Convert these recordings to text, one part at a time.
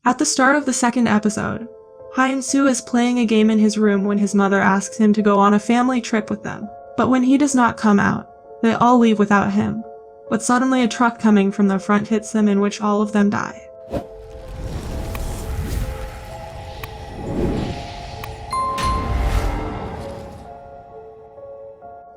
At the start of the second episode, 𝐸 is playing a game in his room when his mother asks him to go on a family trip with them. But when he does not come out, they all leave without him. But suddenly a truck coming from the front hits them, in which all of them die.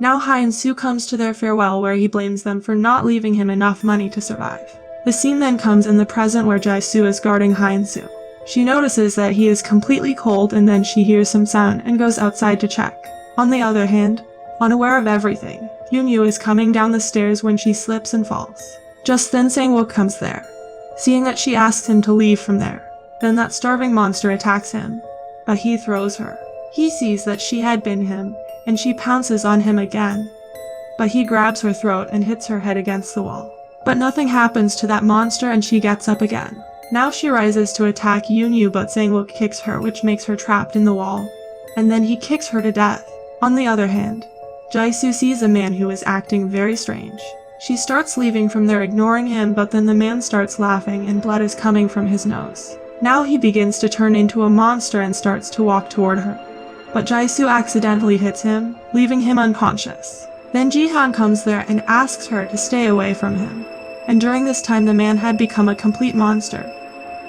Now 𝐸 comes to their farewell, where he blames them for not leaving him enough money to survive. The scene then comes in the present, where Jisoo is guarding 𝐸. She notices that he is completely cold, and then she hears some sound and goes outside to check. On the other hand, unaware of everything, Yoonwoo is coming down the stairs when she slips and falls. Just then Sang-wook comes there. Seeing that, she asks him to leave from there. Then that starving monster attacks him, but he throws her. He sees that she had bitten him, and she pounces on him again. But he grabs her throat and hits her head against the wall. But nothing happens to that monster, and she gets up again. Now she rises to attack Yoonwoo, but Sang-wook kicks her, which makes her trapped in the wall. And then he kicks her to death. On the other hand, Jisoo sees a man who is acting very strange. She starts leaving from there, ignoring him, but then the man starts laughing and blood is coming from his nose. Now he begins to turn into a monster and starts to walk toward her. But Jisoo accidentally hits him, leaving him unconscious. Then Jihan comes there and asks her to stay away from him. And during this time the man had become a complete monster.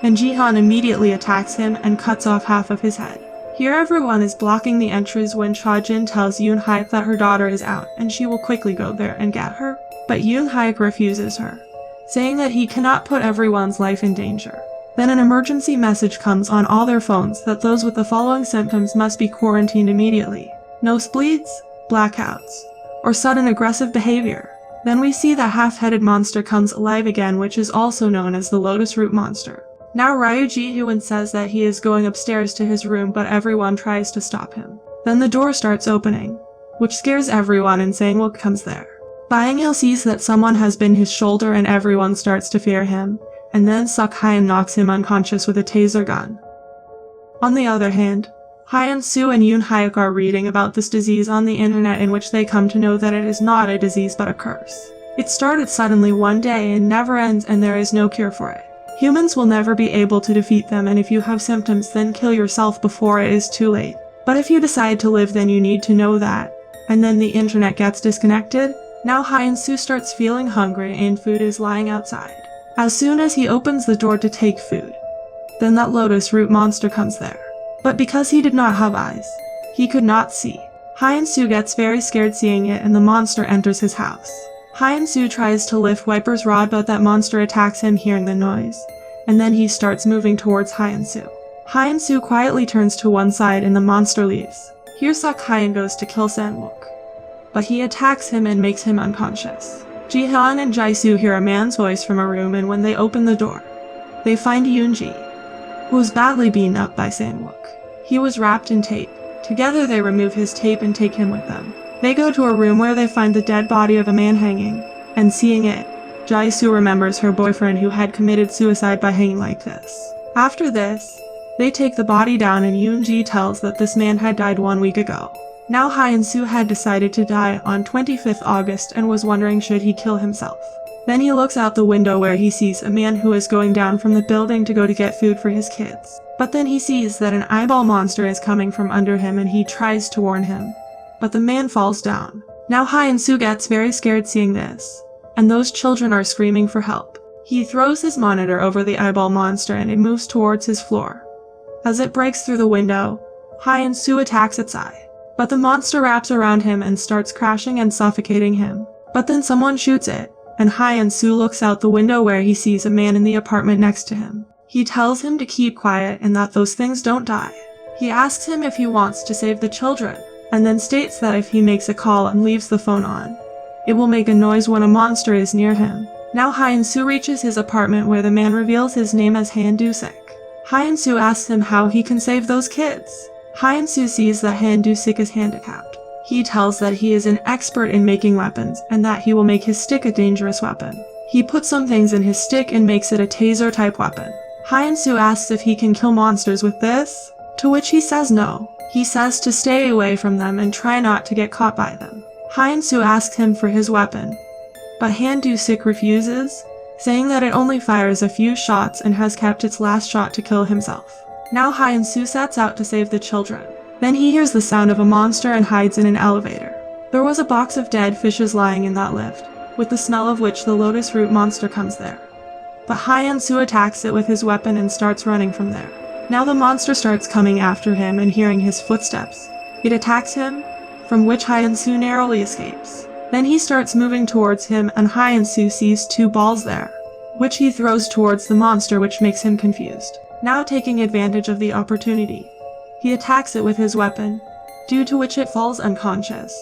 And Jihan immediately attacks him and cuts off half of his head. Here everyone is blocking the entrance when Cha-jin tells Yoon-hyuk that her daughter is out and she will quickly go there and get her. But Yoon-hyuk refuses her, saying that he cannot put everyone's life in danger. Then an emergency message comes on all their phones that those with the following symptoms must be quarantined immediately: nosebleeds, blackouts, or sudden aggressive behavior. Then we see the half-headed monster comes alive again, which is also known as the Lotus Root Monster. Now Ryu Ji-hoon says that he is going upstairs to his room, but everyone tries to stop him. Then the door starts opening, which scares everyone, and Sang-wook comes there. Byung-il sees that someone has bitten his shoulder and everyone starts to fear him, and then Suk-hyun knocks him unconscious with a taser gun. On the other hand, 𝐸 and Yoon-hyuk are reading about this disease on the internet, in which they come to know that it is not a disease but a curse. It started suddenly one day and never ends, and there is no cure for it. Humans will never be able to defeat them, and if you have symptoms, then kill yourself before it is too late. But if you decide to live, then you need to know that. And then the internet gets disconnected. Now 𝐸 starts feeling hungry and food is lying outside. As soon as he opens the door to take food, then that Lotus Root Monster comes there. But because he did not have eyes, he could not see. 𝐸 gets very scared seeing it, and the monster enters his house. 𝐸 tries to lift Wiper's rod, but that monster attacks him hearing the noise, and then he starts moving towards 𝐸. 𝐸 quietly turns to one side and the monster leaves. Here Suk-hyun goes to kill Sang-wook, but he attacks him and makes him unconscious. Jihan and Jisoo hear a man's voice from a room, and when they open the door, they find Yoonji, who was badly beaten up by Sang-wook. He was wrapped in tape. Together they remove his tape and take him with them. They go to a room where they find the dead body of a man hanging, and seeing it, Jisoo remembers her boyfriend who had committed suicide by hanging like this. After this, they take the body down, and Yoonji tells that this man had died 1 week ago. Now 𝐸 had decided to die on 25th August and was wondering should he kill himself. Then he looks out the window where he sees a man who is going down from the building to go to get food for his kids. But then he sees that an eyeball monster is coming from under him, and he tries to warn him, but the man falls down. Now 𝐸 gets very scared seeing this, and those children are screaming for help. He throws his monitor over the eyeball monster and it moves towards his floor. As it breaks through the window, 𝐸 attacks its eye, but the monster wraps around him and starts crashing and suffocating him. But then someone shoots it, and 𝐸 looks out the window where he sees a man in the apartment next to him. He tells him to keep quiet and that those things don't die. He asks him if he wants to save the children, and then states that if he makes a call and leaves the phone on, it will make a noise when a monster is near him. Now 𝐸 reaches his apartment where the man reveals his name as Han Do-sik. 𝐸 asks him how he can save those kids. 𝐸 sees that Han Do-sik is handicapped. He tells that he is an expert in making weapons and that he will make his stick a dangerous weapon. He puts some things in his stick and makes it a taser-type weapon. 𝐸 asks if he can kill monsters with this, to which he says no. He says to stay away from them and try not to get caught by them. 𝐸 asks him for his weapon, but Han Do-sik refuses, saying that it only fires a few shots and has kept its last shot to kill himself. Now Hye-in-soo sets out to save the children. Then he hears the sound of a monster and hides in an elevator. There was a box of dead fishes lying in that lift, with the smell of which the lotus root monster comes there. But Hye-in-soo attacks it with his weapon and starts running from there. Now the monster starts coming after him and hearing his footsteps. It attacks him, from which Hye-in-soo narrowly escapes. Then he starts moving towards him and Hye-in-soo sees 2 balls there, which he throws towards the monster, which makes him confused. Now taking advantage of the opportunity, he attacks it with his weapon, due to which it falls unconscious,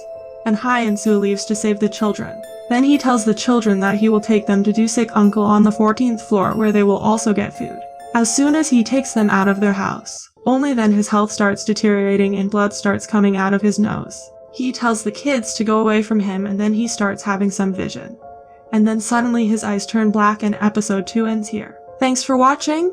and Hye-in-soo leaves to save the children. Then he tells the children that he will take them to 𝐂𝐃 uncle on the 14th floor where they will also get food. As soon as he takes them out of their house, only then his health starts deteriorating and blood starts coming out of his nose. He tells the kids to go away from him and then he starts having some vision. And then suddenly his eyes turn black and episode 2 ends here. Thanks for watching!